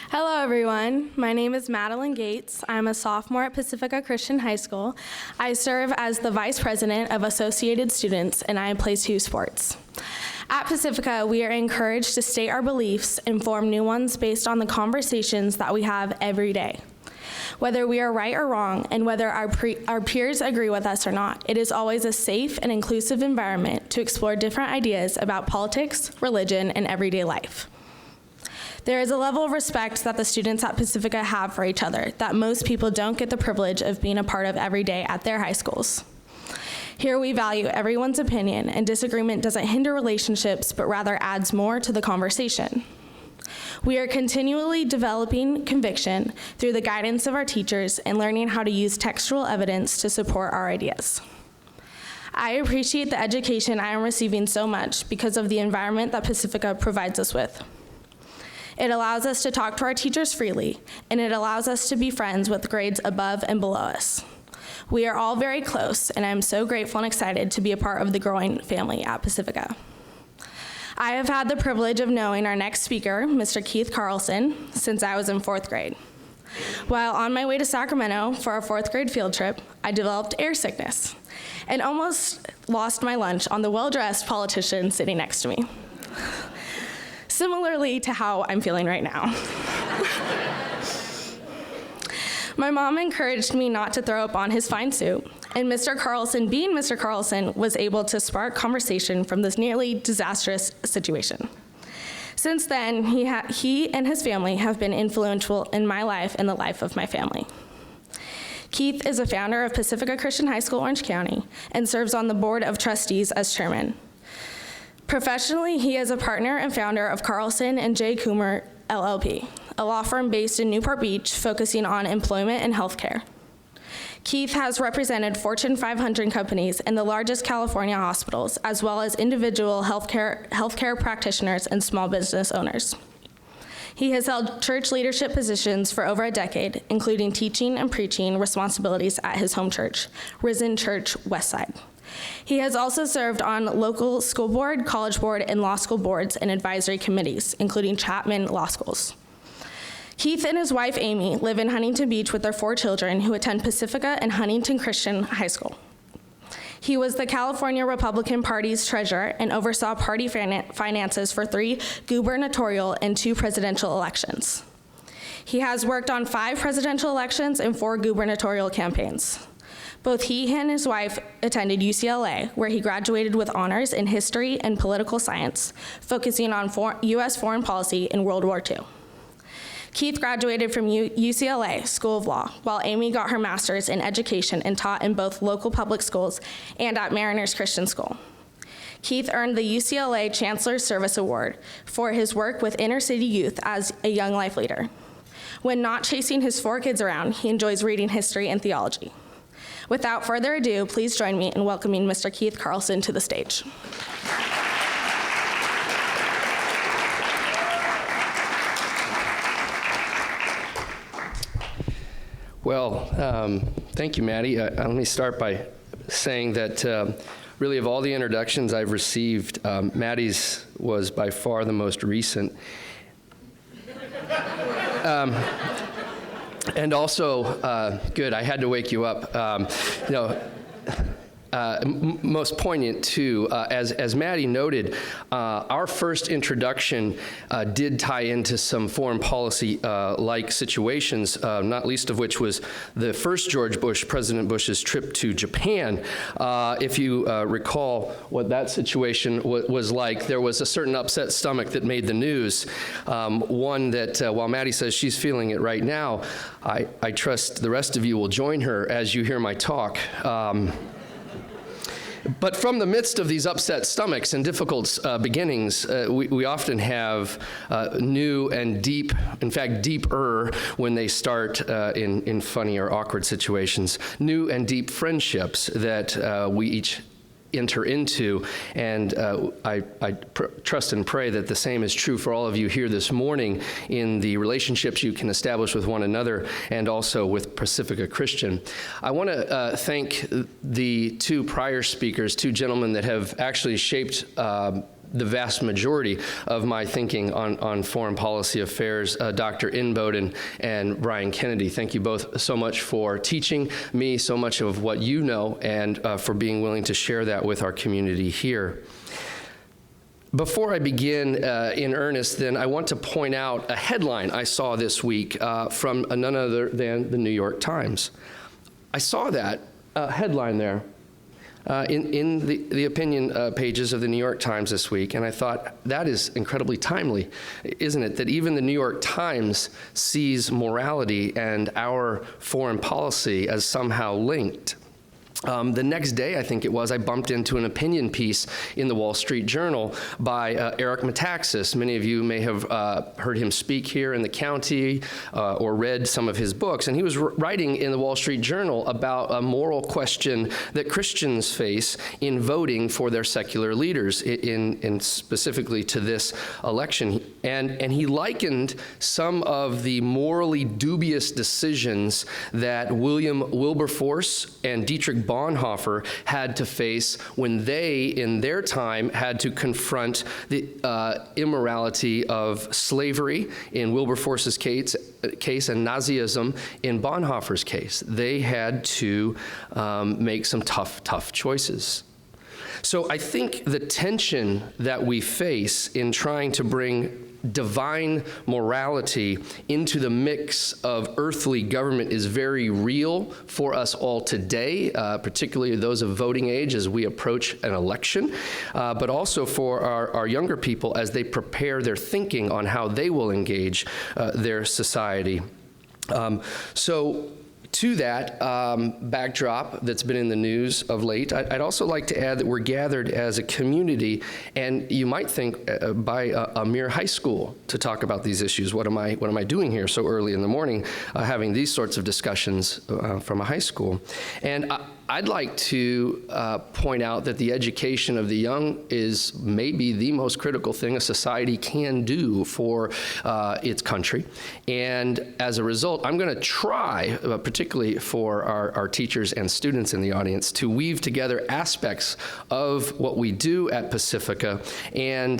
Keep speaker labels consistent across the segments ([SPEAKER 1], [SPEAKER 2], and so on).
[SPEAKER 1] Hello, everyone. My name is Madeline Gates. I'm a sophomore at Pacifica Christian High School. I serve as the Vice President of Associated Students, and I play 2 sports. At Pacifica, we are encouraged to state our beliefs and form new ones based on the conversations that we have every day. Whether we are right or wrong, and whether our peers agree with us or not, it is always a safe and inclusive environment to explore different ideas about politics, religion, and everyday life. There is a level of respect that the students at Pacifica have for each other that most people don't get the privilege of being a part of every day at their high schools. Here we value everyone's opinion, and disagreement doesn't hinder relationships, but rather adds more to the conversation. We are continually developing conviction through the guidance of our teachers and learning how to use textual evidence to support our ideas. I appreciate the education I am receiving so much because of the environment that Pacifica provides us with. It allows us to talk to our teachers freely, and it allows us to be friends with grades above and below us. We are all very close, and I'm so grateful and excited to be a part of the growing family at Pacifica. I have had the privilege of knowing our next speaker, Mr. Keith Carlson, since I was in 4th grade. While on my way to Sacramento for our 4th grade field trip, I developed air sickness and almost lost my lunch on the well-dressed politician sitting next to me. Similarly to how I'm feeling right now. My mom encouraged me not to throw up on his fine suit, and Mr. Carlson, being Mr. Carlson, was able to spark conversation from this nearly disastrous situation. Since then, he and his family have been influential in my life and the life of my family. Keith is a founder of Pacifica Christian High School, Orange County, and serves on the board of trustees as chairman. Professionally, he is a partner and founder of Carlson and J. Coomer LLP, a law firm based in Newport Beach focusing on employment and healthcare. Keith has represented Fortune 500 companies and the largest California hospitals, as well as individual healthcare practitioners and small business owners. He has held church leadership positions for over a decade, including teaching and preaching responsibilities at his home church, Risen Church Westside. He has also served on local school board, college board, and law school boards and advisory committees, including Chapman Law Schools. Keith and his wife, Amy, live in Huntington Beach with their 4 children who attend Pacifica and Huntington Christian High School. He was the California Republican Party's treasurer and oversaw party finances for 3 gubernatorial and 2 presidential elections. He has worked on 5 presidential elections and 4 gubernatorial campaigns. Both he and his wife attended UCLA, where he graduated with honors in history and political science, focusing on U.S. foreign policy in World War II. Keith graduated from UCLA School of Law, while Amy got her master's in education and taught in both local public schools and at Mariners Christian School. Keith earned the UCLA Chancellor's Service Award for his work with inner city youth as a young life leader. When not chasing his 4 kids around, he enjoys reading history and theology. Without further ado, please join me in welcoming Mr. Keith Carlson to the stage.
[SPEAKER 2] Well, thank you, Maddie. Let me start by saying that really of all the introductions I've received, Maddie's was by far the most recent. And also, good, I had to wake you up. Most poignant too, as Maddie noted, our first introduction did tie into some foreign policy like situations, not least of which was the first President Bush's trip to Japan. If you recall what that situation was like, there was a certain upset stomach that made the news. One that, while Maddie says she's feeling it right now, I trust the rest of you will join her as you hear my talk. But from the midst of these upset stomachs and difficult beginnings, we often have new and deep, in fact, deeper when they start in funny or awkward situations, new and deep friendships that we each enter into, and I trust and pray that the same is true for all of you here this morning in the relationships you can establish with one another and also with Pacifica Christian. I want to thank the 2 prior speakers, 2 gentlemen that have actually shaped the vast majority of my thinking on foreign policy affairs, Dr. Inboden and Brian Kennedy. Thank you both so much for teaching me so much of what you know and for being willing to share that with our community here. Before I begin in earnest, then, I want to point out a headline I saw this week from none other than the New York Times. I saw that headline there in the opinion pages of the New York Times this week, and I thought, that is incredibly timely, isn't it? That even the New York Times sees morality and our foreign policy as somehow linked. The next day, I think it was, I bumped into an opinion piece in the Wall Street Journal by Eric Metaxas. Many of you may have heard him speak here in the county or read some of his books. And he was writing in the Wall Street Journal about a moral question that Christians face in voting for their secular leaders, in specifically to this election. And he likened some of the morally dubious decisions that William Wilberforce and Dietrich Bonhoeffer had to face when they, in their time, had to confront the immorality of slavery in Wilberforce's case and Nazism in Bonhoeffer's case. They had to make some tough choices. So I think the tension that we face in trying to bring divine morality into the mix of earthly government is very real for us all today, particularly those of voting age as we approach an election, but also for our younger people as they prepare their thinking on how they will engage their society. So to that backdrop that's been in the news of late, I'd also like to add that we're gathered as a community, and you might think by a mere high school to talk about these issues. What am I doing here so early in the morning, having these sorts of discussions from a high school? And I'd like to point out that the education of the young is maybe the most critical thing a society can do for its country. And as a result, I'm going to try, particularly for our teachers and students in the audience, to weave together aspects of what we do at Pacifica and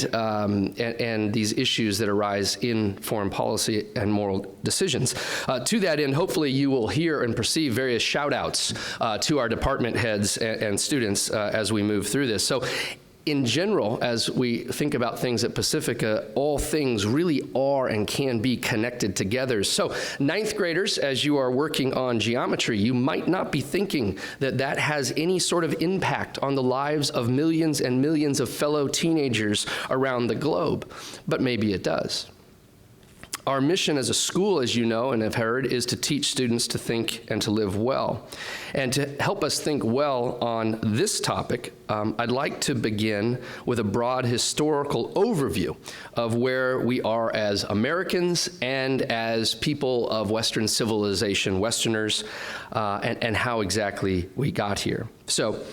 [SPEAKER 2] these issues that arise in foreign policy and moral decisions. To that end, hopefully you will hear and perceive various shout-outs to our department heads and students as we move through this. So in general, as we think about things at Pacifica, all things really are and can be connected together. So ninth graders, as you are working on geometry, you might not be thinking that that has any sort of impact on the lives of millions and millions of fellow teenagers around the globe, but maybe it does. Our mission as a school, as you know and have heard, is to teach students to think and to live well. And to help us think well on this topic, I'd like to begin with a broad historical overview of where we are as Americans and as people of Western civilization, Westerners, and how exactly we got here. So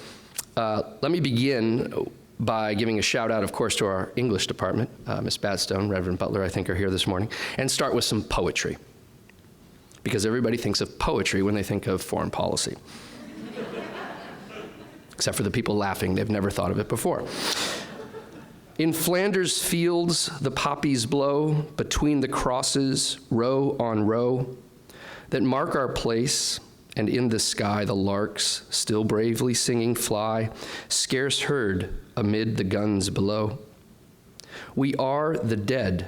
[SPEAKER 2] let me begin by giving a shout out, of course, to our English department. Ms. Badstone, Reverend Butler, I think, are here this morning, and start with some poetry, because everybody thinks of poetry when they think of foreign policy. Except for the people laughing, they've never thought of it before. In Flanders fields the poppies blow, between the crosses, row on row, that mark our place, and in the sky the larks, still bravely singing, fly, scarce heard amid the guns below. We are the dead.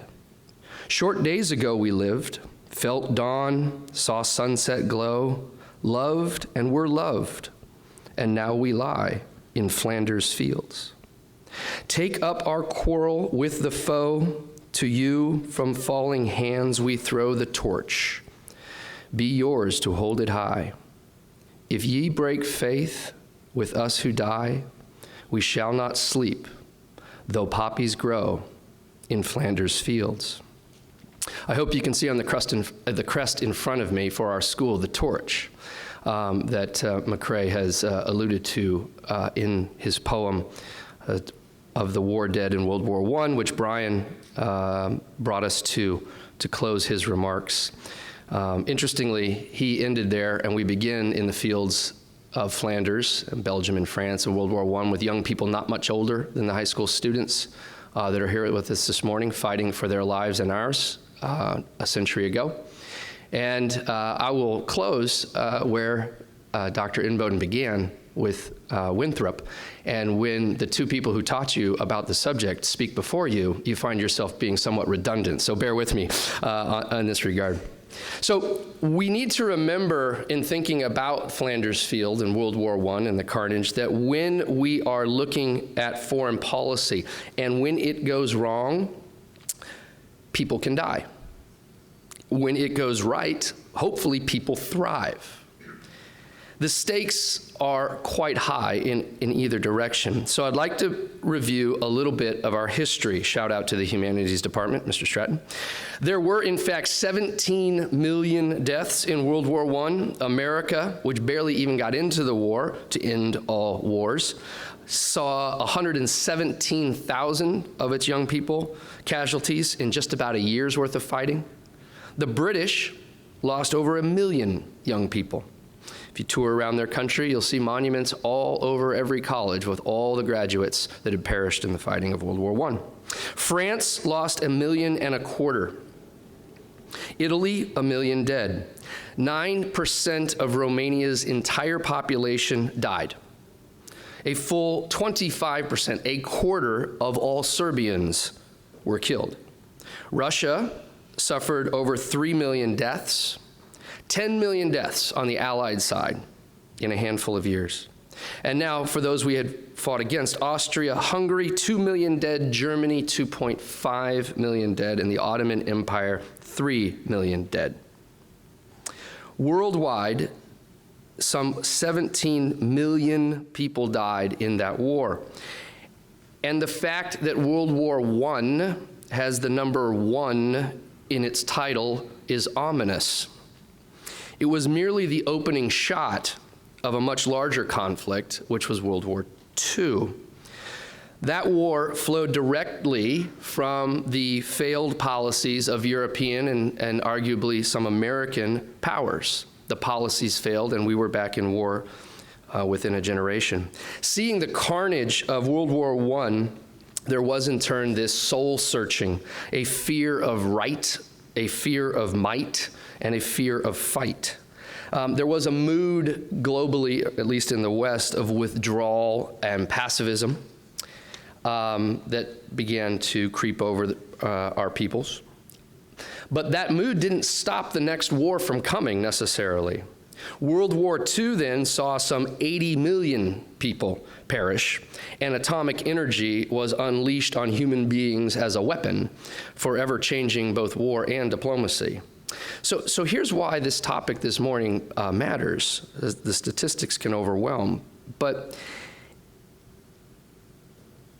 [SPEAKER 2] Short days ago we lived, felt dawn, saw sunset glow, loved and were loved, and now we lie in Flanders fields. Take up our quarrel with the foe, to you from falling hands we throw the torch. Be yours to hold it high. If ye break faith with us who die, we shall not sleep, though poppies grow in Flanders fields. I hope you can see on the crest in front of me for our school the torch that McCrae has alluded to in his poem of the war dead in World War I, which Brian brought us to close his remarks. Interestingly, he ended there, and we begin in the fields of Flanders, Belgium and France in World War I with young people not much older than the high school students that are here with us this morning fighting for their lives and ours a century ago. And I will close where Dr. Inboden began with Winthrop. And when the two people who taught you about the subject speak before you, you find yourself being somewhat redundant. So bear with me in this regard. So we need to remember in thinking about Flanders Field and World War I and the carnage that when we are looking at foreign policy and when it goes wrong, people can die. When it goes right, hopefully people thrive. The stakes are quite high in either direction. So I'd like to review a little bit of our history. Shout out to the Humanities Department, Mr. Stratton. There were, in fact, 17 million deaths in World War I. America, which barely even got into the war to end all wars, saw 117,000 of its young people casualties in just about a year's worth of fighting. The British lost over 1 million young people. If you tour around their country, you'll see monuments all over every college with all the graduates that had perished in the fighting of World War I. France lost 1.25 million. Italy, 1 million dead. 9% of Romania's entire population died. A full 25%, a quarter of all Serbians were killed. Russia suffered over 3 million deaths. 10 million deaths on the Allied side in a handful of years. And now, for those we had fought against, Austria, Hungary, 2 million dead, Germany, 2.5 million dead, and the Ottoman Empire, 3 million dead. Worldwide, some 17 million people died in that war. And the fact that World War I has the number 1 in its title is ominous. It was merely the opening shot of a much larger conflict, which was World War II. That war flowed directly from the failed policies of European and arguably some American powers. The policies failed, and we were back in war within a generation. Seeing the carnage of World War I, there was in turn this soul-searching, a fear of right, a fear of might, and a fear of fight. There was a mood globally, at least in the West, of withdrawal and pacifism that began to creep over our peoples. But that mood didn't stop the next war from coming necessarily. World War II then saw some 80 million people perish, and atomic energy was unleashed on human beings as a weapon, forever changing both war and diplomacy. So here's why this topic this morning matters. The statistics can overwhelm, but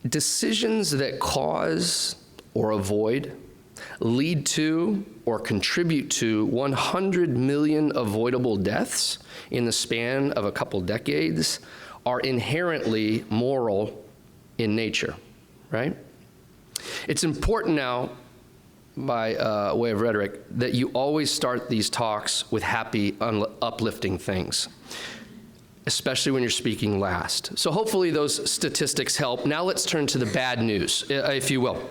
[SPEAKER 2] decisions that cause or avoid, lead to or contribute to 100 million avoidable deaths in the span of a couple decades are inherently moral in nature, right? It's important now, by way of rhetoric, that you always start these talks with happy, uplifting things, especially when you're speaking last. So hopefully those statistics help. Now let's turn to the bad news, if you will.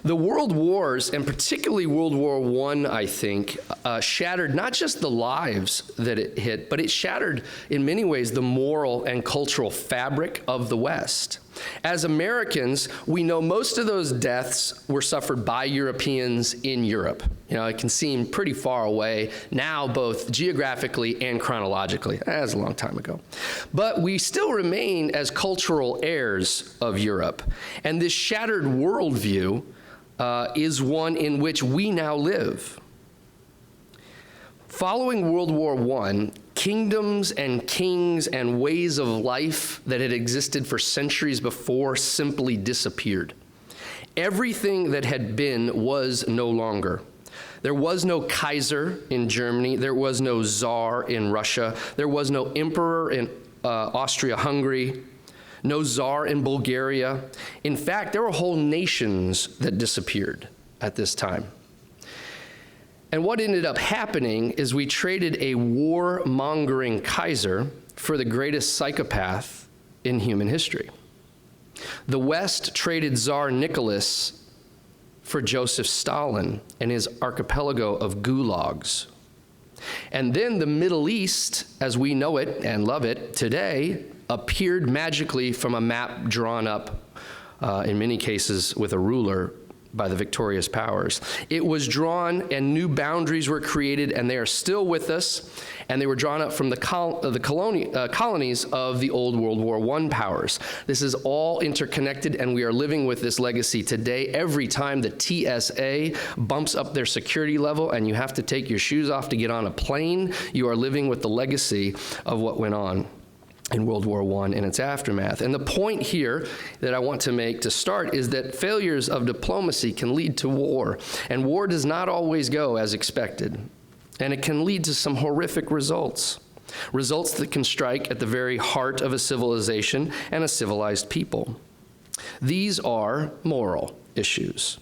[SPEAKER 2] The world wars, and particularly World War I, I think, shattered not just the lives that it hit, but it shattered, in many ways, the moral and cultural fabric of the West. As Americans, we know most of those deaths were suffered by Europeans in Europe. You know, it can seem pretty far away now, both geographically and chronologically. That was a long time ago. But we still remain as cultural heirs of Europe. And this shattered worldview is one in which we now live. Following World War I, kingdoms and kings and ways of life that had existed for centuries before simply disappeared. Everything that had been was no longer. There was no Kaiser in Germany. There was no Tsar in Russia. There was no emperor in Austria-Hungary. No Tsar in Bulgaria. In fact, there were whole nations that disappeared at this time. And what ended up happening is we traded a war-mongering Kaiser for the greatest psychopath in human history. The West traded Tsar Nicholas for Joseph Stalin and his archipelago of gulags. And then the Middle East, as we know it and love it today, appeared magically from a map drawn up, in many cases with a ruler, by the victorious powers. It was drawn and new boundaries were created, and they are still with us, and they were drawn up from the colonies of the old World War I powers. This is all interconnected, and we are living with this legacy today. Every time the TSA bumps up their security level and you have to take your shoes off to get on a plane, you are living with the legacy of what went on in World War I and its aftermath. And the point here that I want to make to start is that failures of diplomacy can lead to war, and war does not always go as expected, and it can lead to some horrific results that can strike at the very heart of a civilization and a civilized people. These are moral issues.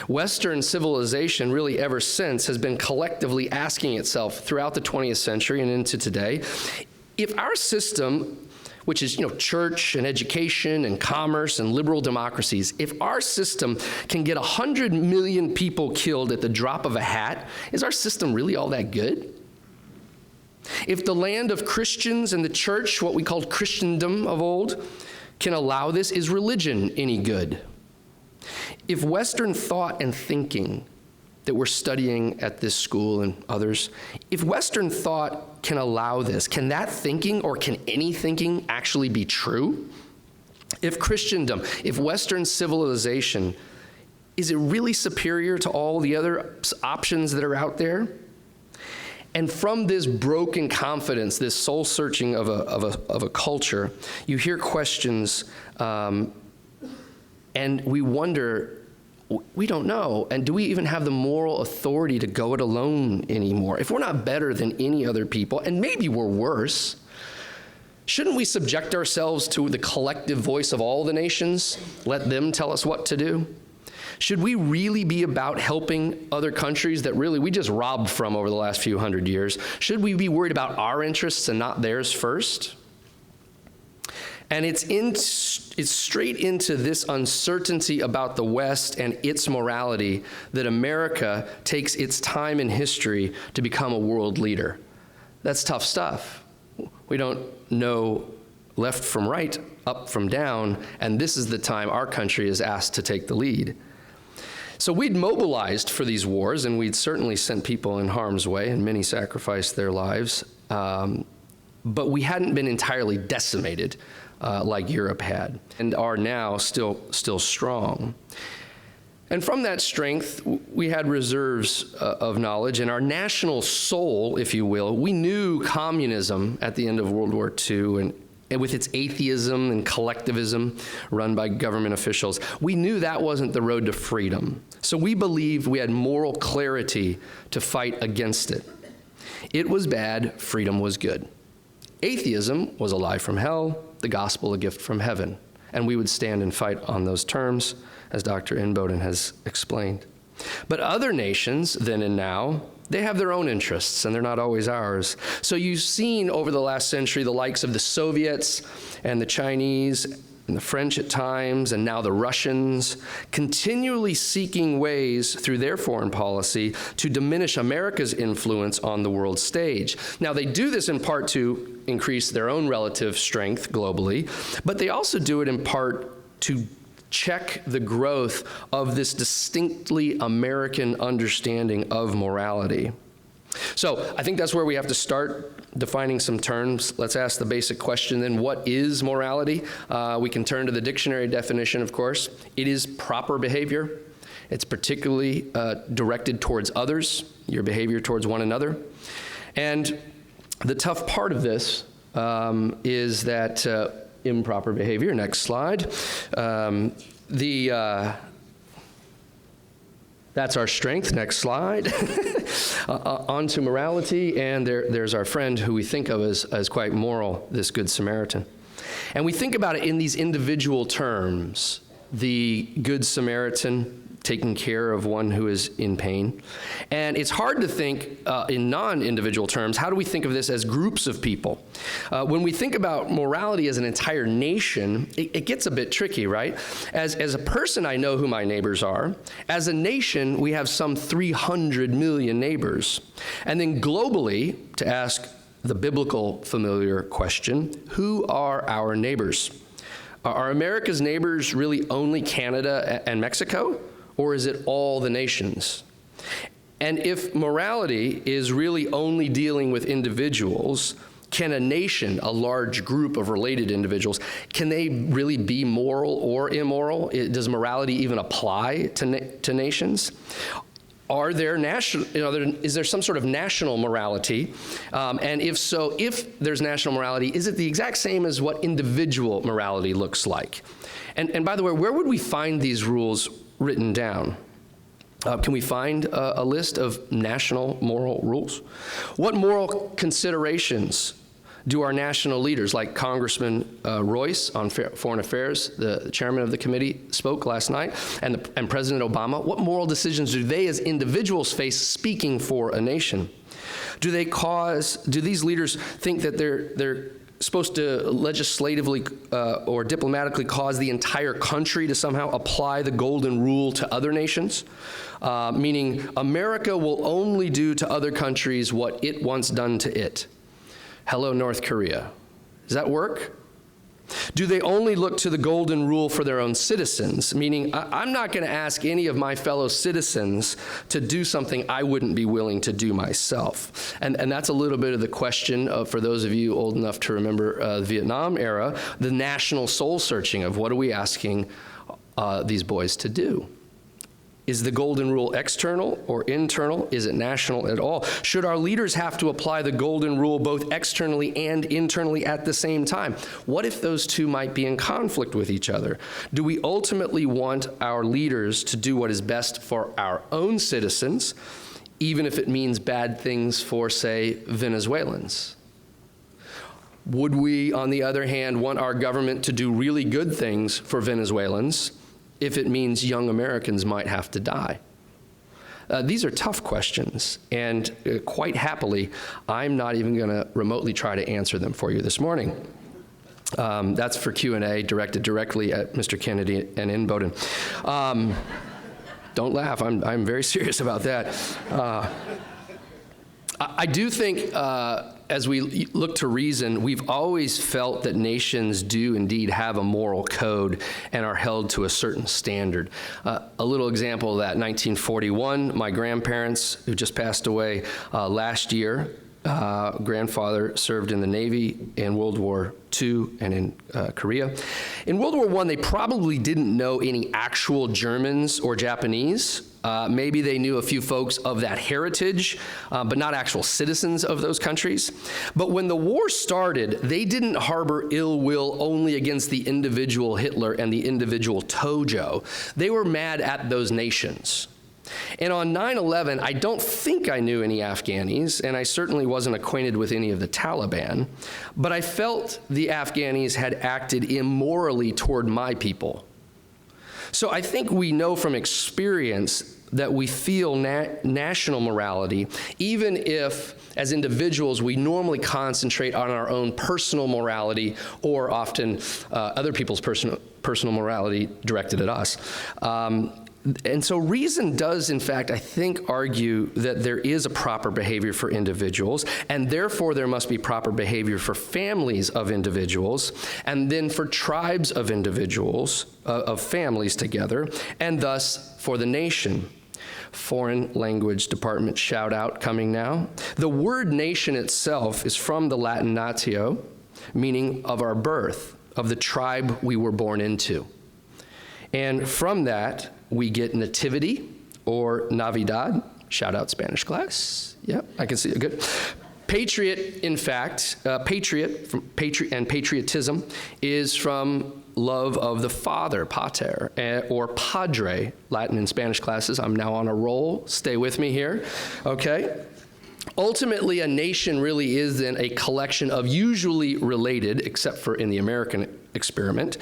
[SPEAKER 2] Western civilization, really ever since, has been collectively asking itself throughout the 20th century and into today, if our system, which is, church and education and commerce and liberal democracies, if our system can get 100 million people killed at the drop of a hat, is our system really all that good? If the land of Christians and the church, what we called Christendom of old, can allow this, is religion any good? If Western thought and thinking that we're studying at this school and others, if Western thought can allow this, can that thinking or can any thinking actually be true? If Christendom, if Western civilization, is it really superior to all the other options that are out there? And from this broken confidence, this soul searching of a culture, you hear questions, and we wonder, we don't know, and do we even have the moral authority to go it alone anymore? If we're not better than any other people, and maybe we're worse, shouldn't we subject ourselves to the collective voice of all the nations? Let them tell us what to do? Should we really be about helping other countries that really we just robbed from over the last few hundred years? Should we be worried about our interests and not theirs first? And it's straight into this uncertainty about the West and its morality that America takes its time in history to become a world leader. That's tough stuff. We don't know left from right, up from down, and this is the time our country is asked to take the lead. So we'd mobilized for these wars, and we'd certainly sent people in harm's way, and many sacrificed their lives, but we hadn't been entirely decimated like Europe had, and are now still strong. And from that strength, we had reserves of knowledge, and our national soul, if you will, we knew communism at the end of World War II, and with its atheism and collectivism run by government officials, we knew that wasn't the road to freedom. So we believed we had moral clarity to fight against it. It was bad, freedom was good. Atheism was a lie from hell, the gospel a gift from heaven. And we would stand and fight on those terms, as Dr. Inboden has explained. But other nations, then and now, they have their own interests, and they're not always ours. So you've seen over the last century the likes of the Soviets and the Chinese and the French at times, and now the Russians, continually seeking ways through their foreign policy to diminish America's influence on the world stage. Now, they do this in part to increase their own relative strength globally, but they also do it in part to check the growth of this distinctly American understanding of morality. So I think that's where we have to start defining some terms. Let's ask the basic question then, what is morality? We can turn to the dictionary definition, of course. It is proper behavior. It's particularly directed towards others, your behavior towards one another. And the tough part of this is that improper behavior, next slide, that's our strength. Next slide. On to morality, and there's our friend who we think of as quite moral, this Good Samaritan. And we think about it in these individual terms. The Good Samaritan, taking care of one who is in pain. And it's hard to think in non-individual terms. How do we think of this as groups of people? When we think about morality as an entire nation, it gets a bit tricky, right? As a person, I know who my neighbors are. As a nation, we have some 300 million neighbors. And then globally, to ask the biblical familiar question, who are our neighbors? Are America's neighbors really only Canada and Mexico? Or is it all the nations? And if morality is really only dealing with individuals, can a nation, a large group of related individuals, can they really be moral or immoral? Does morality even apply to nations? Are there is there some sort of national morality? And if so, if there's national morality, is it the exact same as what individual morality looks like? And by the way, where would we find these rules written down? Can we find a list of national moral rules? What moral considerations do our national leaders, like Congressman Royce on Foreign Affairs, the chairman of the committee, spoke last night, and President Obama, what moral decisions do they as individuals face speaking for a nation? Do these leaders think that they're supposed to legislatively or diplomatically cause the entire country to somehow apply the golden rule to other nations? Meaning America will only do to other countries what it wants done to it. Hello, North Korea. Does that work? Do they only look to the golden rule for their own citizens? Meaning, I'm not going to ask any of my fellow citizens to do something I wouldn't be willing to do myself. And that's a little bit of the question for those of you old enough to remember the Vietnam era, the national soul searching of what are we asking these boys to do? Is the golden rule external or internal? Is it national at all? Should our leaders have to apply the golden rule both externally and internally at the same time? What if those two might be in conflict with each other? Do we ultimately want our leaders to do what is best for our own citizens, even if it means bad things for, say, Venezuelans? Would we, on the other hand, want our government to do really good things for Venezuelans if it means young Americans might have to die? These are tough questions, and quite happily, I'm not even going to remotely try to answer them for you this morning. That's for Q&A directed directly at Mr. Kennedy and in Bowdoin. Don't laugh, I'm very serious about that. I do think as we look to reason, we've always felt that nations do indeed have a moral code and are held to a certain standard. A little example of that, 1941, my grandparents, who just passed away last year, grandfather served in the Navy in World War II and in Korea. In World War I, they probably didn't know any actual Germans or Japanese. Maybe they knew a few folks of that heritage, but not actual citizens of those countries. But when the war started, they didn't harbor ill will only against the individual Hitler and the individual Tojo. They were mad at those nations. And on 9/11, I don't think I knew any Afghanis, and I certainly wasn't acquainted with any of the Taliban, but I felt the Afghanis had acted immorally toward my people. So I think we know from experience that we feel national morality, even if, as individuals, we normally concentrate on our own personal morality or often other people's personal morality directed at us. And so reason does, in fact, I think, argue that there is a proper behavior for individuals, and therefore there must be proper behavior for families of individuals, and then for tribes of individuals, of families together, and thus for the nation. Foreign Language Department shout out coming now. The word nation itself is from the Latin natio, meaning of our birth, of the tribe we were born into. And from that, we get nativity, or Navidad. Shout out Spanish class. Yeah, I can see it, good. Patriot, in fact, and patriotism is from love of the father, pater, or padre, Latin and Spanish classes. I'm now on a roll. Stay with me here, okay? Ultimately, a nation really is then a collection of usually related, except for in the American experiment,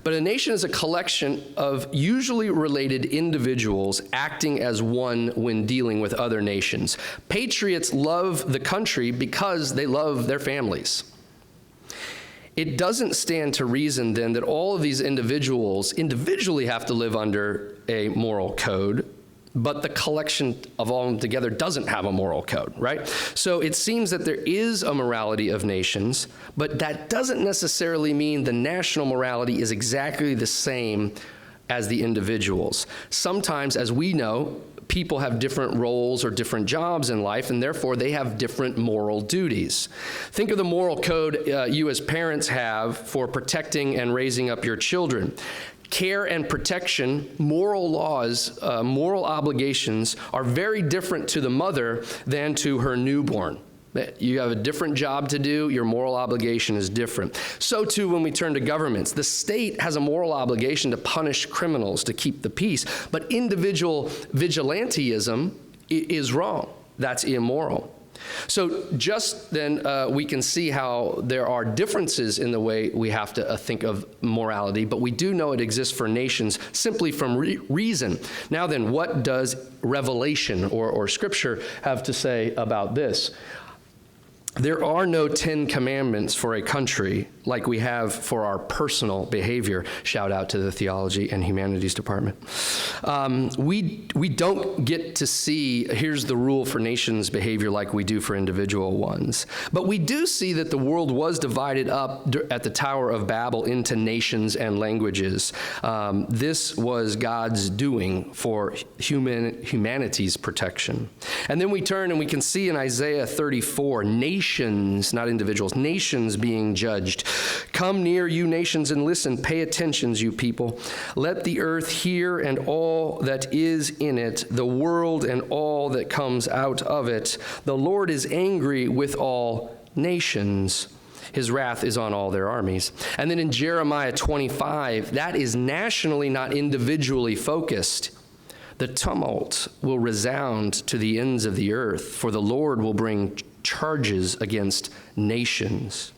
[SPEAKER 2] but a nation is a collection of usually related individuals acting as one when dealing with other nations. Patriots love the country because they love their families. It doesn't stand to reason then that all of these individuals individually have to live under a moral code, but the collection of all of them together doesn't have a moral code, right? So it seems that there is a morality of nations, but that doesn't necessarily mean the national morality is exactly the same as the individuals. Sometimes, as we know, people have different roles or different jobs in life, and therefore they have different moral duties. Think of the moral code you as parents have for protecting and raising up your children. Care and protection, moral laws, moral obligations are very different to the mother than to her newborn. You have a different job to do, your moral obligation is different. So too when we turn to governments. The state has a moral obligation to punish criminals, to keep the peace, but individual vigilantism is wrong. That's immoral. So just then we can see how there are differences in the way we have to think of morality, but we do know it exists for nations simply from reason. Now then, what does Revelation or Scripture have to say about this? There are no 10 commandments for a country like we have for our personal behavior. Shout out to the Theology and Humanities Department. We don't get to see, here's the rule for nations' behavior like we do for individual ones. But we do see that the world was divided up at the Tower of Babel into nations and languages. This was God's doing for humanity's protection. And then we turn and we can see in Isaiah 34, nations, not individuals, nations being judged. Come near, you nations, and listen. Pay attention, you people. Let the earth hear and all that is in it, the world and all that comes out of it. The Lord is angry with all nations. His wrath is on all their armies. And then in Jeremiah 25, that is nationally, not individually focused. The tumult will resound to the ends of the earth, for the Lord will bring charges against nations.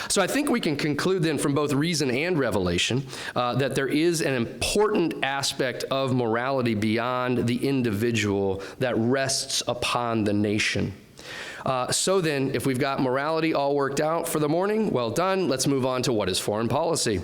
[SPEAKER 2] So I think we can conclude then from both reason and revelation that there is an important aspect of morality beyond the individual that rests upon the nation. So then, if we've got morality all worked out for the morning, well done. Let's move on to what is foreign policy.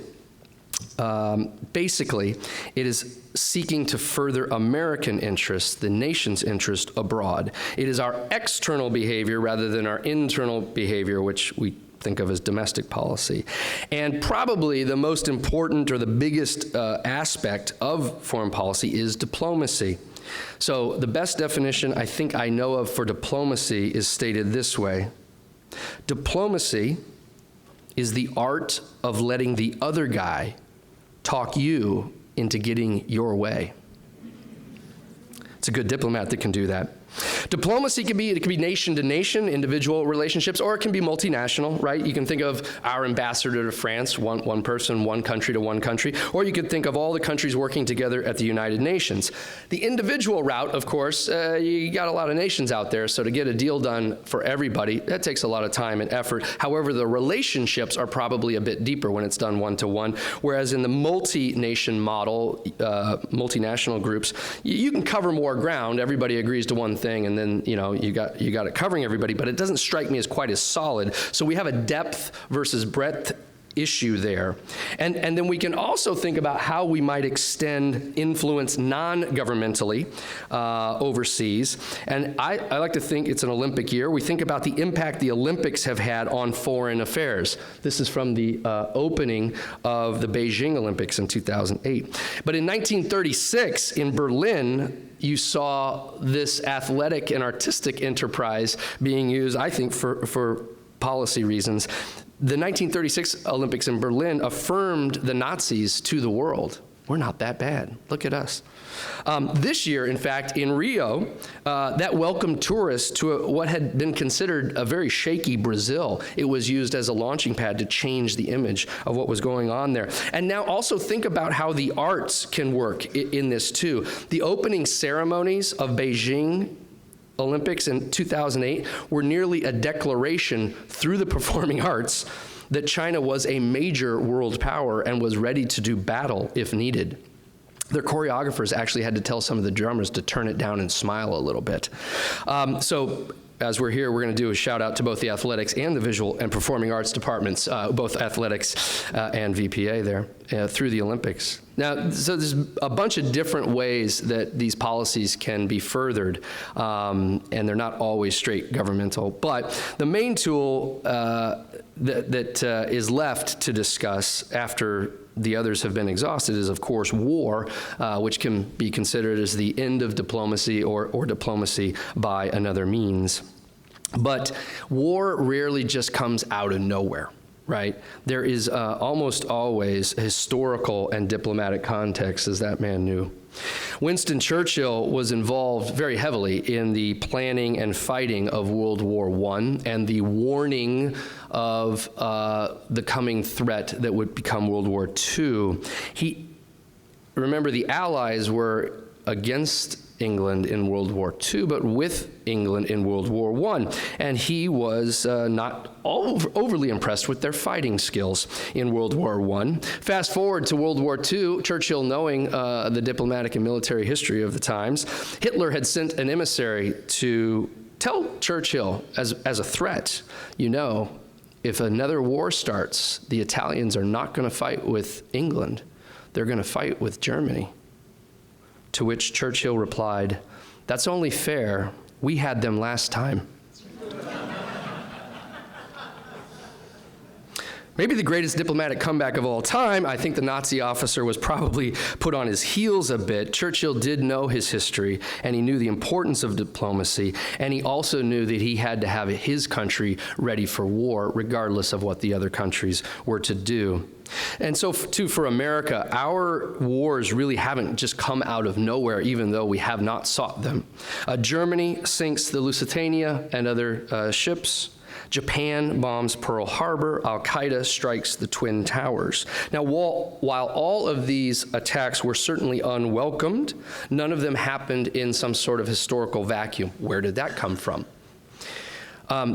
[SPEAKER 2] Basically, it is seeking to further American interests, the nation's interest abroad. It is our external behavior rather than our internal behavior, which we think of as domestic policy. And probably the most important or the biggest aspect of foreign policy is diplomacy. So the best definition I think I know of for diplomacy is stated this way. Diplomacy is the art of letting the other guy talk you into getting your way. It's a good diplomat that can do that. Diplomacy can be nation to nation, individual relationships, or it can be multinational, right? You can think of our ambassador to France, one person, one country to one country, or you could think of all the countries working together at the United Nations. The individual route, of course, you got a lot of nations out there, so to get a deal done for everybody, that takes a lot of time and effort. However, the relationships are probably a bit deeper when it's done one-to-one, whereas in the multi-nation model, multinational groups, you can cover more ground. Everybody agrees to one thing, and then you got it covering everybody, but it doesn't strike me as quite as solid. So we have a depth versus breadth issue there. And then we can also think about how we might extend influence non-governmentally overseas. And I like to think it's an Olympic year. We think about the impact the Olympics have had on foreign affairs. This is from the opening of the Beijing Olympics in 2008. But in 1936 in Berlin, you saw this athletic and artistic enterprise being used, I think, for policy reasons. The 1936 Olympics in Berlin affirmed the Nazis to the world. We're not that bad. Look at us. This year, in fact, in Rio, that welcomed tourists to what had been considered a very shaky Brazil. It was used as a launching pad to change the image of what was going on there. And now also think about how the arts can work in this too. The opening ceremonies of Beijing Olympics in 2008 were nearly a declaration through the performing arts that China was a major world power and was ready to do battle if needed. Their choreographers actually had to tell some of the drummers to turn it down and smile a little bit. So as we're here, we're going to do a shout out to both the athletics and the visual and performing arts departments, both athletics and VPA there through the Olympics. Now, so there's a bunch of different ways that these policies can be furthered, and they're not always straight governmental. But the main tool that is left to discuss after the others have been exhausted is, of course, war, which can be considered as the end of diplomacy or diplomacy by another means. But war rarely just comes out of nowhere, right? There is almost always historical and diplomatic context, as that man knew. Winston Churchill was involved very heavily in the planning and fighting of World War I and the warning of the coming threat that would become World War II. Remember, the Allies were against England in World War II, but with England in World War I. And he was not overly impressed with their fighting skills in World War I. Fast forward to World War II, Churchill, knowing the diplomatic and military history of the times, Hitler had sent an emissary to tell Churchill as a threat, if another war starts, the Italians are not going to fight with England. They're going to fight with Germany. To which Churchill replied, "That's only fair. We had them last time." Maybe the greatest diplomatic comeback of all time. I think the Nazi officer was probably put on his heels a bit. Churchill did know his history, and he knew the importance of diplomacy, and he also knew that he had to have his country ready for war, regardless of what the other countries were to do. And so, too, for America, our wars really haven't just come out of nowhere, even though we have not sought them. Germany sinks the Lusitania and other ships. Japan bombs Pearl Harbor. Al-Qaeda strikes the Twin Towers. Now, while all of these attacks were certainly unwelcomed, none of them happened in some sort of historical vacuum. Where did that come from?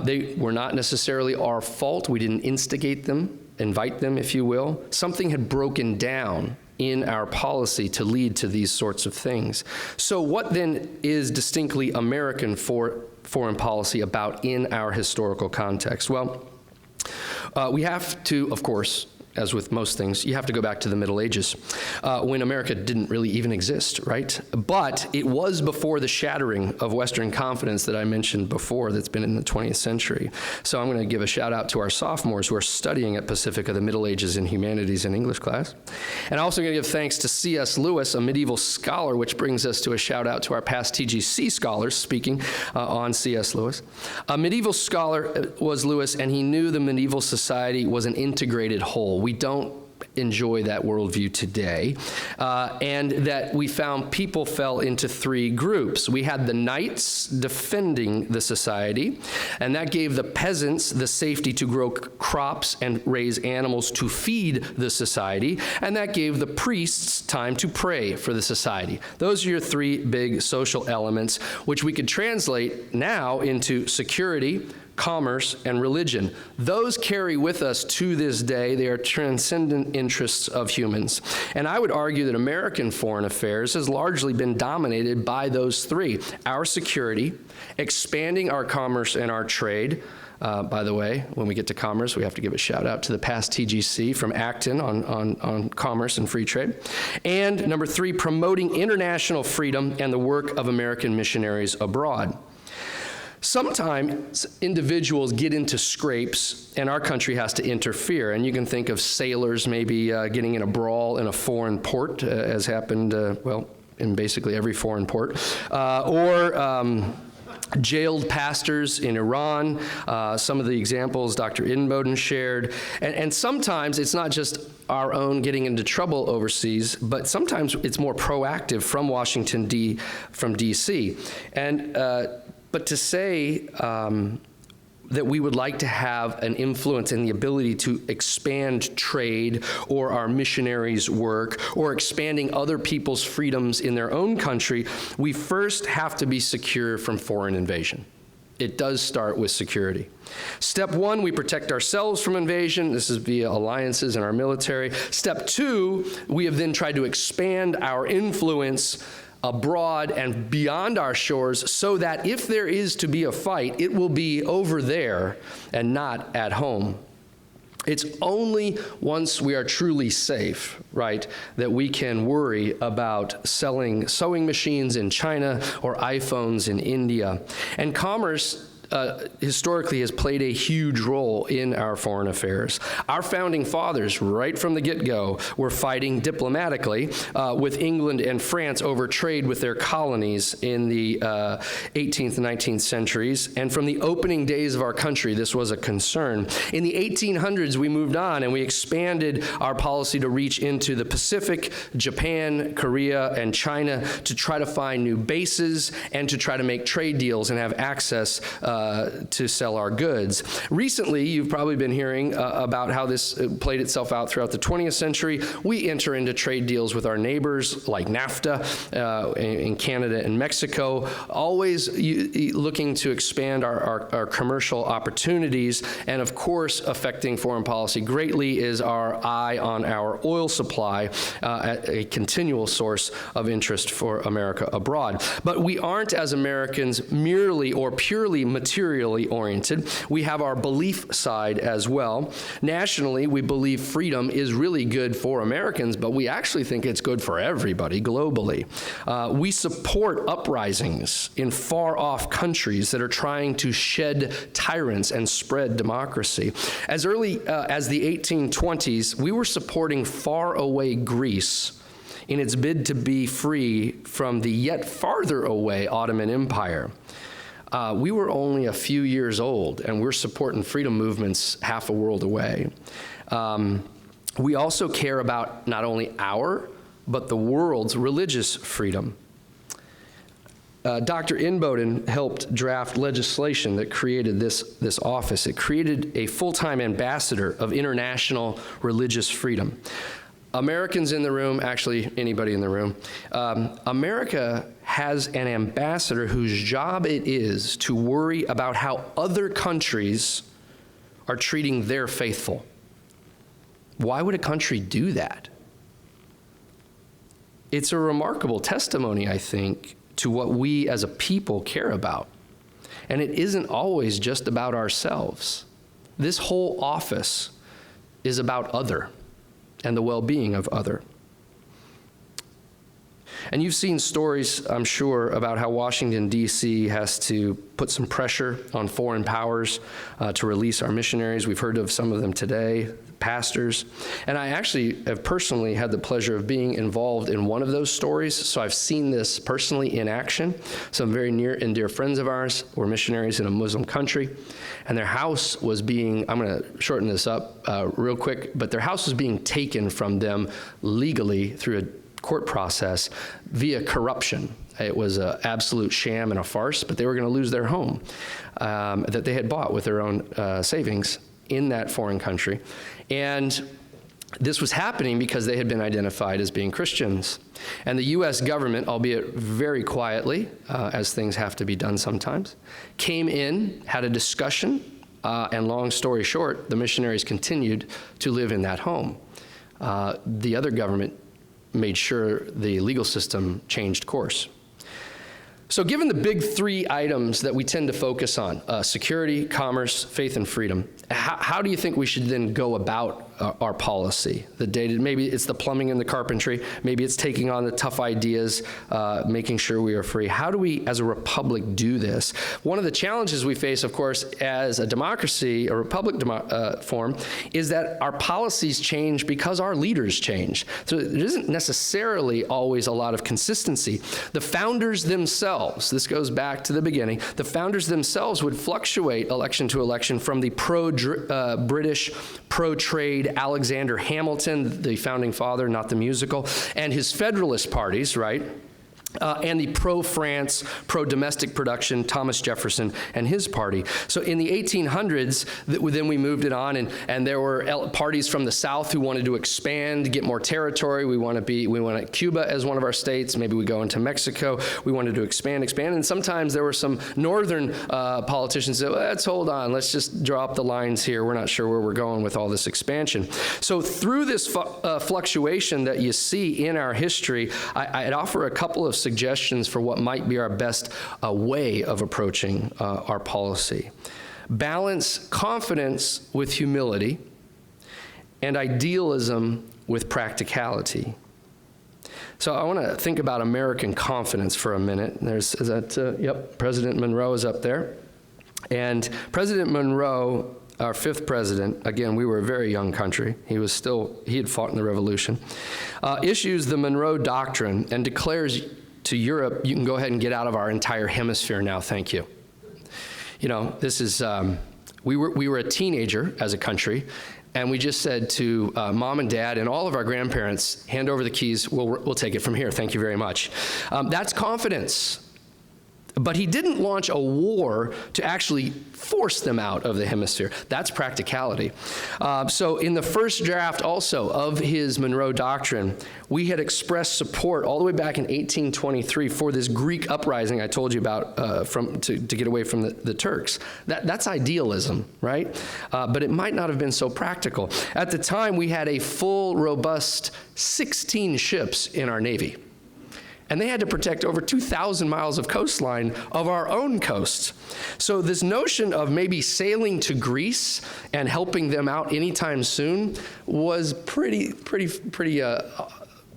[SPEAKER 2] They were not necessarily our fault. We didn't instigate them, invite them, if you will. Something had broken down in our policy to lead to these sorts of things. So what then is distinctly American for foreign policy about in our historical context? Well, we have to, of course, as with most things, you have to go back to the Middle Ages, when America didn't really even exist, right? But it was before the shattering of Western confidence that I mentioned before that's been in the 20th century. So I'm going to give a shout out to our sophomores who are studying at Pacifica the Middle Ages in Humanities and English class. And I'm also going to give thanks to C.S. Lewis, a medieval scholar, which brings us to a shout out to our past TGC scholars speaking on C.S. Lewis. A medieval scholar was Lewis, and he knew the medieval society was an integrated whole. We don't enjoy that worldview today, and that we found people fell into three groups. We had the knights defending the society, and that gave the peasants the safety to grow crops and raise animals to feed the society, and that gave the priests time to pray for the society. Those are your three big social elements, which we could translate now into security, commerce, and religion. Those carry with us to this day. They are transcendent interests of humans. And I would argue that American foreign affairs has largely been dominated by those three: our security, expanding our commerce and our trade. By the way, when we get to commerce, we have to give a shout out to the past TGC from Acton on commerce and free trade. And number three, promoting international freedom and the work of American missionaries abroad. Sometimes individuals get into scrapes and our country has to interfere. And you can think of sailors maybe getting in a brawl in a foreign port, as happened, in basically every foreign port. Or jailed pastors in Iran, some of the examples Dr. Inboden shared. And sometimes it's not just our own getting into trouble overseas, but sometimes it's more proactive from Washington, from D.C. And but to say that we would like to have an influence and the ability to expand trade or our missionaries' work or expanding other people's freedoms in their own country, we first have to be secure from foreign invasion. It does start with security. Step one, we protect ourselves from invasion. This is via alliances in our military. Step two, we have then tried to expand our influence abroad and beyond our shores so that if there is to be a fight, it will be over there and not at home. It's only once we are truly safe, right, that we can worry about selling sewing machines in China or iPhones in India. And commerce historically has played a huge role in our foreign affairs. Our founding fathers, right from the get-go, were fighting diplomatically with England and France over trade with their colonies in the 18th and 19th centuries. And from the opening days of our country, this was a concern. In the 1800s, we moved on and we expanded our policy to reach into the Pacific, Japan, Korea, and China to try to find new bases and to try to make trade deals and have access to sell our goods. Recently, you've probably been hearing about how this played itself out throughout the 20th century. We enter into trade deals with our neighbors like NAFTA in Canada and Mexico, always looking to expand our commercial opportunities, and of course, affecting foreign policy greatly is our eye on our oil supply, a continual source of interest for America abroad. But we aren't, as Americans, merely or purely materially oriented. We have our belief side as well. Nationally, we believe freedom is really good for Americans, but we actually think it's good for everybody globally. We support uprisings in far-off countries that are trying to shed tyrants and spread democracy. As early as the 1820s, we were supporting far-away Greece in its bid to be free from the yet farther away Ottoman Empire. We were only a few years old, and we're supporting freedom movements half a world away. We also care about not only our, but the world's religious freedom. Dr. Inboden helped draft legislation that created this office. It created a full-time ambassador of international religious freedom. Americans in the room, actually anybody in the room, America has an ambassador whose job it is to worry about how other countries are treating their faithful. Why would a country do that? It's a remarkable testimony, I think, to what we as a people care about. And it isn't always just about ourselves. This whole office is about other and the well-being of other. And you've seen stories, I'm sure, about how Washington, D.C. has to put some pressure on foreign powers to release our missionaries. We've heard of some of them today, pastors. And I actually have personally had the pleasure of being involved in one of those stories, so I've seen this personally in action. Some very near and dear friends of ours were missionaries in a Muslim country, and their house was being, I'm going to shorten this up real quick, but their house was being taken from them legally through a court process via corruption. It was an absolute sham and a farce, but they were going to lose their home that they had bought with their own savings in that foreign country. And this was happening because they had been identified as being Christians. And the U.S. government, albeit very quietly, as things have to be done sometimes, came in, had a discussion, and long story short, the missionaries continued to live in that home. The other government made sure the legal system changed course. So given the big three items that we tend to focus on, security, commerce, faith, and freedom, how do you think we should then go about our policy? Maybe it's the plumbing and the carpentry, maybe it's taking on the tough ideas, making sure we are free. How do we, as a republic, do this? One of the challenges we face, of course, as a democracy, a republic form, is that our policies change because our leaders change. So there isn't necessarily always a lot of consistency. The founders themselves, this goes back to the beginning, the founders themselves would fluctuate election to election from the pro-British, pro-trade Alexander Hamilton, the founding father, not the musical, and his Federalist parties, right? and the pro-France, pro-domestic production, Thomas Jefferson and his party. So in the 1800s, then we moved it on, and there were parties from the South who wanted to expand, get more territory. We want Cuba as one of our states. Maybe we go into Mexico. We wanted to expand. And sometimes there were some northern politicians that said, well, let's hold on. Let's just draw up the lines here. We're not sure where we're going with all this expansion. So through this fluctuation that you see in our history, I'd offer a couple of suggestions for what might be our best way of approaching our policy. Balance confidence with humility and idealism with practicality. So I want to think about American confidence for a minute. President Monroe is up there. And President Monroe, our fifth president, again, we were a very young country. He had fought in the Revolution, issues the Monroe Doctrine and declares to Europe, you can go ahead and get out of our entire hemisphere now, thank you. You know, this is, we were a teenager as a country, and we just said to mom and dad and all of our grandparents, hand over the keys, we'll take it from here, thank you very much. That's confidence. But he didn't launch a war to actually force them out of the hemisphere. That's practicality. So in the first draft also of his Monroe Doctrine, we had expressed support all the way back in 1823 for this Greek uprising I told you about to get away from the Turks. That's idealism, right? But it might not have been so practical. At the time, we had a full, robust 16 ships in our Navy. And they had to protect over 2,000 miles of coastline of our own coast. So this notion of maybe sailing to Greece and helping them out anytime soon was pretty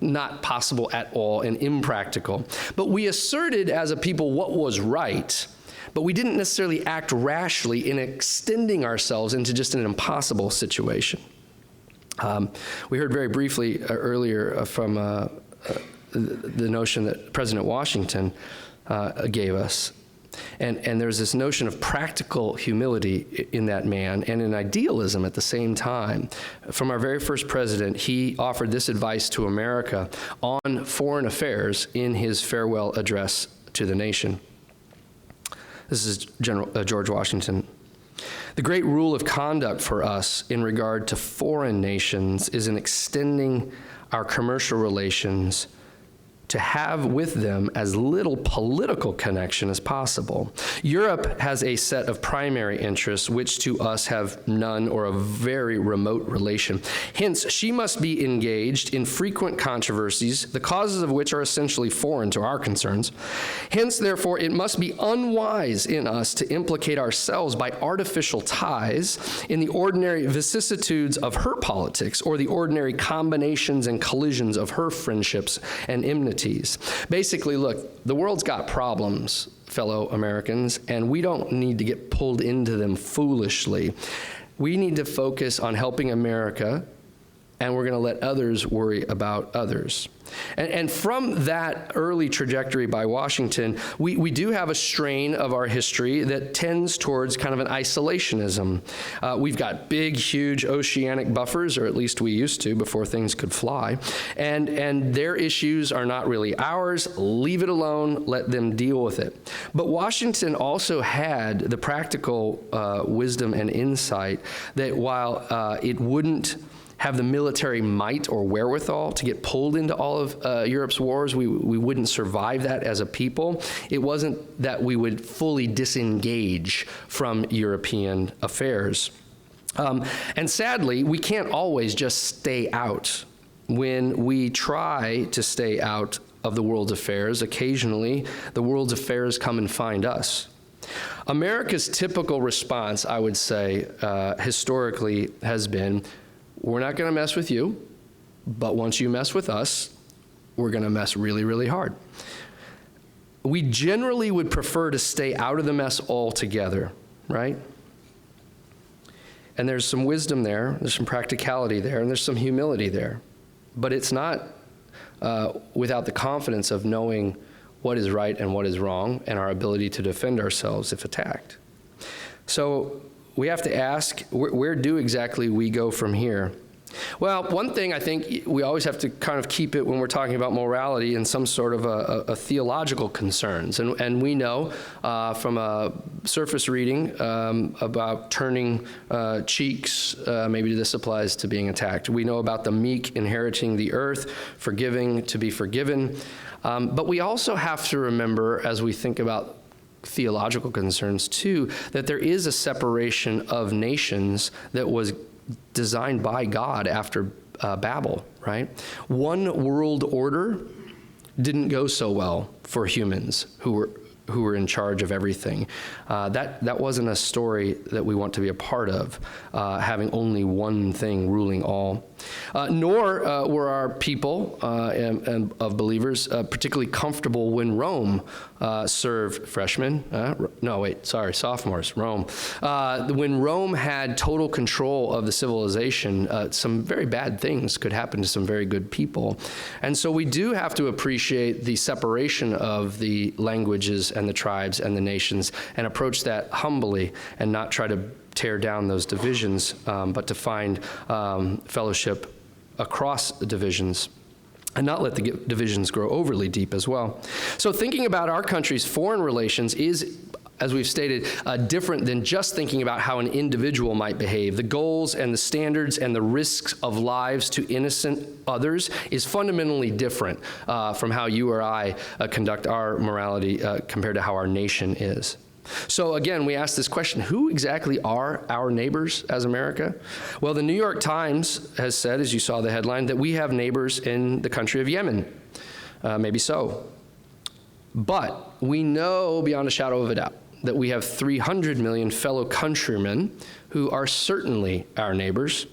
[SPEAKER 2] not possible at all and impractical. But we asserted as a people what was right, but we didn't necessarily act rashly in extending ourselves into just an impossible situation. We heard very briefly earlier from the notion that President Washington gave us. And there's this notion of practical humility in that man and an idealism at the same time. From our very first president, he offered this advice to America on foreign affairs in his farewell address to the nation. This is George Washington. The great rule of conduct for us in regard to foreign nations is in extending our commercial relations to have with them as little political connection as possible. Europe has a set of primary interests which to us have none or a very remote relation. Hence, she must be engaged in frequent controversies, the causes of which are essentially foreign to our concerns. Hence, therefore, it must be unwise in us to implicate ourselves by artificial ties in the ordinary vicissitudes of her politics or the ordinary combinations and collisions of her friendships and enmities. Basically, look, the world's got problems, fellow Americans, and we don't need to get pulled into them foolishly. We need to focus on helping America, and we're going to let others worry about others. And from that early trajectory by Washington, we do have a strain of our history that tends towards kind of an isolationism. We've got big, huge oceanic buffers, or at least we used to before things could fly, and their issues are not really ours. Leave it alone, let them deal with it. But Washington also had the practical wisdom and insight that while it wouldn't have the military might or wherewithal to get pulled into all of Europe's wars, we wouldn't survive that as a people. It wasn't that we would fully disengage from European affairs. And sadly, we can't always just stay out. When we try to stay out of the world's affairs, occasionally the world's affairs come and find us. America's typical response, I would say, historically has been, we're not going to mess with you, but once you mess with us, we're going to mess really, really hard. We generally would prefer to stay out of the mess altogether, right? And there's some wisdom there, there's some practicality there, and there's some humility there. But it's not without the confidence of knowing what is right and what is wrong and our ability to defend ourselves if attacked. So we have to ask, where do exactly we go from here? Well, one thing I think we always have to kind of keep it when we're talking about morality in some sort of a theological concerns. And we know from a surface reading about turning cheeks, maybe this applies to being attacked. We know about the meek inheriting the earth, forgiving to be forgiven. But we also have to remember, as we think about theological concerns too, that there is a separation of nations that was designed by God after Babel, right? One world order didn't go so well for humans who were in charge of everything. That wasn't a story that we want to be a part of, having only one thing ruling all. Nor were our people and of believers particularly comfortable when Rome served freshmen. Sophomores, Rome. When Rome had total control of the civilization, some very bad things could happen to some very good people. And so we do have to appreciate the separation of the languages and the tribes and the nations and approach that humbly and not try to tear down those divisions, but to find fellowship across the divisions and not let the divisions grow overly deep as well. So thinking about our country's foreign relations is, as we've stated, different than just thinking about how an individual might behave. The goals and the standards and the risks of lives to innocent others is fundamentally different from how you or I conduct our morality compared to how our nation is. So again, we ask this question, who exactly are our neighbors as America? Well, the New York Times has said, as you saw the headline, that we have neighbors in the country of Yemen. Maybe so. But we know beyond a shadow of a doubt that we have 300 million fellow countrymen who are certainly our neighbors,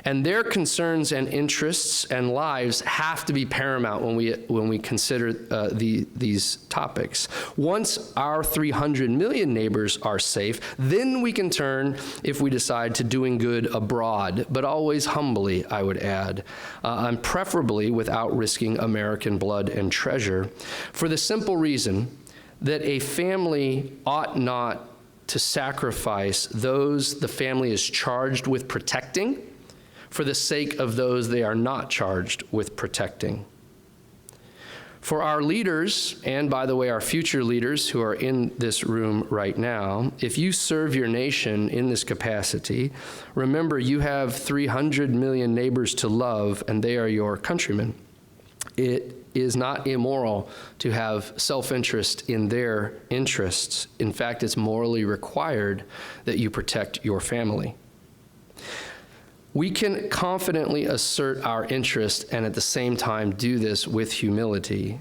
[SPEAKER 2] and their concerns and interests and lives have to be paramount when we consider these topics. Once our 300 million neighbors are safe, then we can turn, if we decide, to doing good abroad, but always humbly, I would add, and preferably without risking American blood and treasure, for the simple reason that a family ought not to sacrifice those the family is charged with protecting for the sake of those they are not charged with protecting. For our leaders, and by the way, our future leaders who are in this room right now, if you serve your nation in this capacity, remember you have 300 million neighbors to love, and they are your countrymen. It is not immoral to have self-interest in their interests. In fact, it's morally required that you protect your family. We can confidently assert our interest and at the same time do this with humility,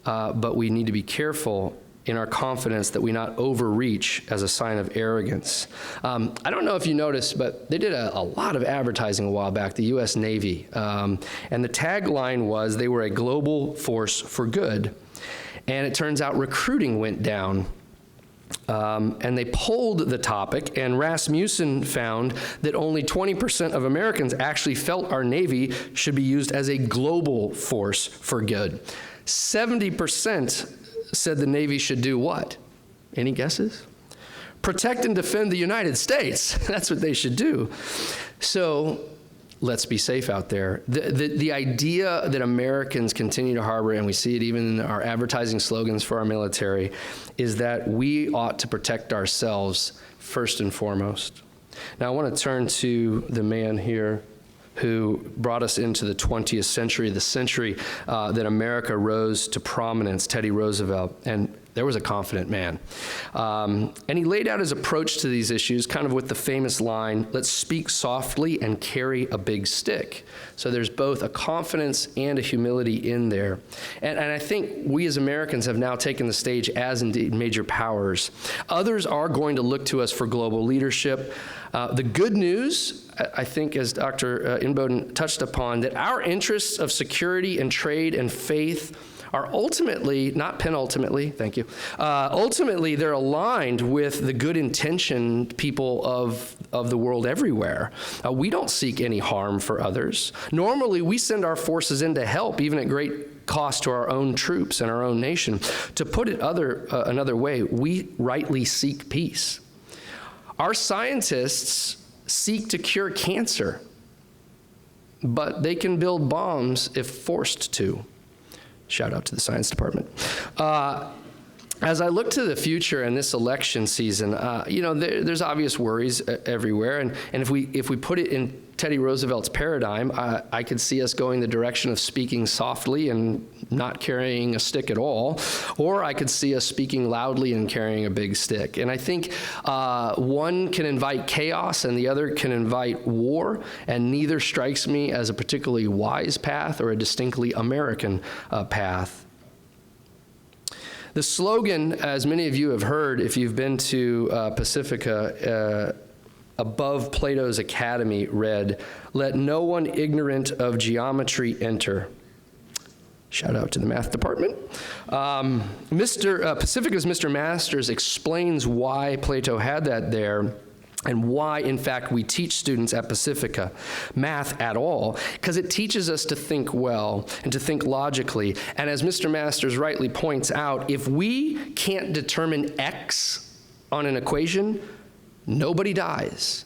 [SPEAKER 2] but we need to be careful in our confidence that we not overreach as a sign of arrogance. I don't know if you noticed, but they did a lot of advertising a while back, the U.S. Navy, and the tagline was they were a global force for good, and it turns out recruiting went down. And they polled the topic, and Rasmussen found that only 20% of Americans actually felt our Navy should be used as a global force for good. 70% said the Navy should do what? Any guesses? Protect and defend the United States. That's what they should do. So let's be safe out there. The idea that Americans continue to harbor, and we see it even in our advertising slogans for our military, is that we ought to protect ourselves first and foremost. Now I want to turn to the man here who brought us into the 20th century, the century that America rose to prominence, Teddy Roosevelt. And there was a confident man. And he laid out his approach to these issues kind of with the famous line, let's speak softly and carry a big stick. So there's both a confidence and a humility in there. And I think we as Americans have now taken the stage as indeed major powers. Others are going to look to us for global leadership. The good news, I think, as Dr. Inboden touched upon, that our interests of security and trade and faith are ultimately, not penultimately, thank you, ultimately they're aligned with the good intentioned people of the world everywhere. We don't seek any harm for others. Normally, we send our forces in to help, even at great cost to our own troops and our own nation. To put it another way, we rightly seek peace. Our scientists seek to cure cancer. but they can build bombs if forced to. Shout out to the science department. As I look to the future and this election season, there's obvious worries everywhere. And if we put it in Teddy Roosevelt's paradigm, I could see us going the direction of speaking softly and not carrying a stick at all, or I could see us speaking loudly and carrying a big stick. And I think one can invite chaos and the other can invite war, and neither strikes me as a particularly wise path or a distinctly American path. The slogan, as many of you have heard if you've been to Pacifica, above Plato's Academy, read, "Let no one ignorant of geometry enter." Shout out to the math department. Pacifica's Mr. Masters explains why Plato had that there, and why, in fact, we teach students at Pacifica math at all, because it teaches us to think well and to think logically. And as Mr. Masters rightly points out, if we can't determine x on an equation, nobody dies.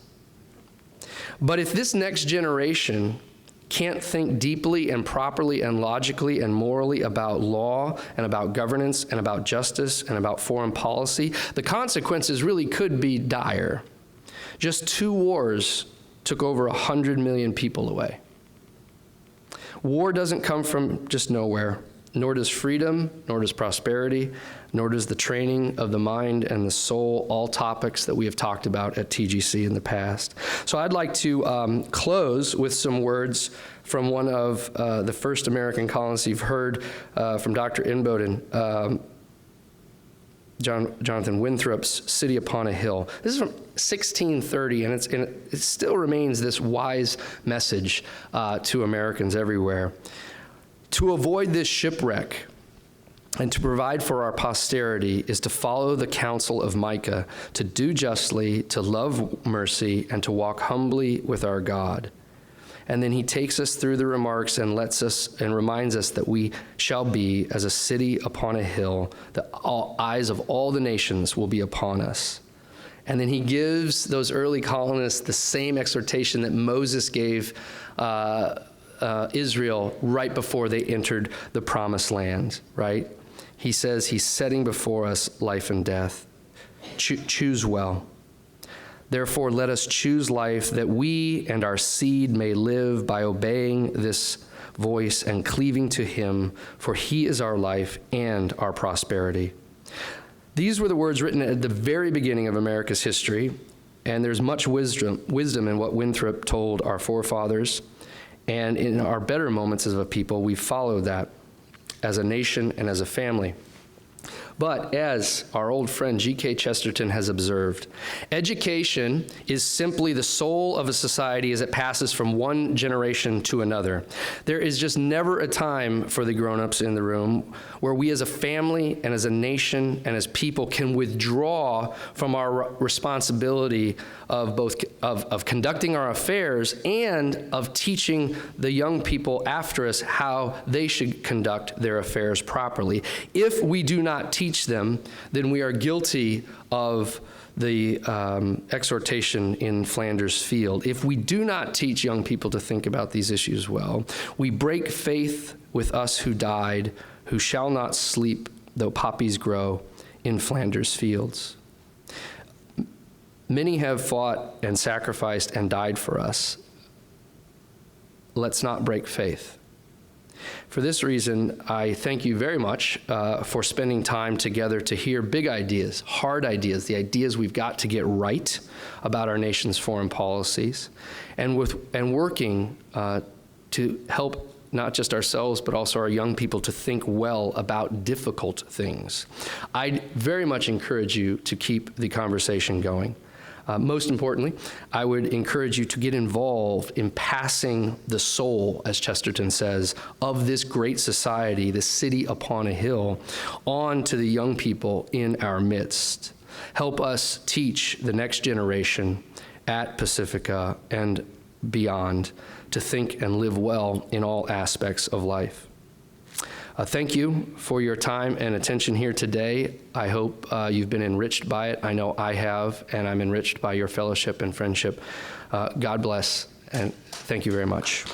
[SPEAKER 2] But if this next generation can't think deeply and properly and logically and morally about law and about governance and about justice and about foreign policy, the consequences really could be dire. Just 2 wars took over 100 million people away. War doesn't come from just nowhere, nor does freedom, nor does prosperity, nor does the training of the mind and the soul, all topics that we have talked about at TGC in the past. So I'd like to close with some words from one of the first American colonists. You've heard from Dr. Inboden, Jonathan Winthrop's City Upon a Hill. This is from 1630, and it still remains this wise message to Americans everywhere. To avoid this shipwreck and to provide for our posterity is to follow the counsel of Micah, to do justly, to love mercy, and to walk humbly with our God. And then he takes us through the remarks and reminds us that we shall be as a city upon a hill, the eyes of all the nations will be upon us. And then he gives those early colonists the same exhortation that Moses gave Israel right before they entered the promised land, right? He says he's setting before us life and death. Choose well. Therefore, let us choose life, that we and our seed may live by obeying this voice and cleaving to him, for he is our life and our prosperity. These were the words written at the very beginning of America's history, and there's much wisdom in what Winthrop told our forefathers, and in our better moments as a people, we followed that as a nation and as a family. But as our old friend G.K. Chesterton has observed, education is simply the soul of a society as it passes from one generation to another. There is just never a time for the grown-ups in the room where we as a family and as a nation and as people can withdraw from our responsibility of both of conducting our affairs and of teaching the young people after us how they should conduct their affairs properly. If we do not teach them, then we are guilty of the exhortation in Flanders Field. If we do not teach young people to think about these issues well, we break faith with us who died, who shall not sleep though poppies grow in Flanders Fields. Many have fought and sacrificed and died for us. Let's not break faith. For this reason, I thank you very much for spending time together to hear big ideas, hard ideas, the ideas we've got to get right about our nation's foreign policies, and working to help not just ourselves, but also our young people to think well about difficult things. I very much encourage you to keep the conversation going. Most importantly, I would encourage you to get involved in passing the soul, as Chesterton says, of this great society, the city upon a hill, on to the young people in our midst. Help us teach the next generation at Pacifica and beyond to think and live well in all aspects of life. Thank you for your time and attention here today. I hope you've been enriched by it. I know I have, and I'm enriched by your fellowship and friendship. God bless, and thank you very much.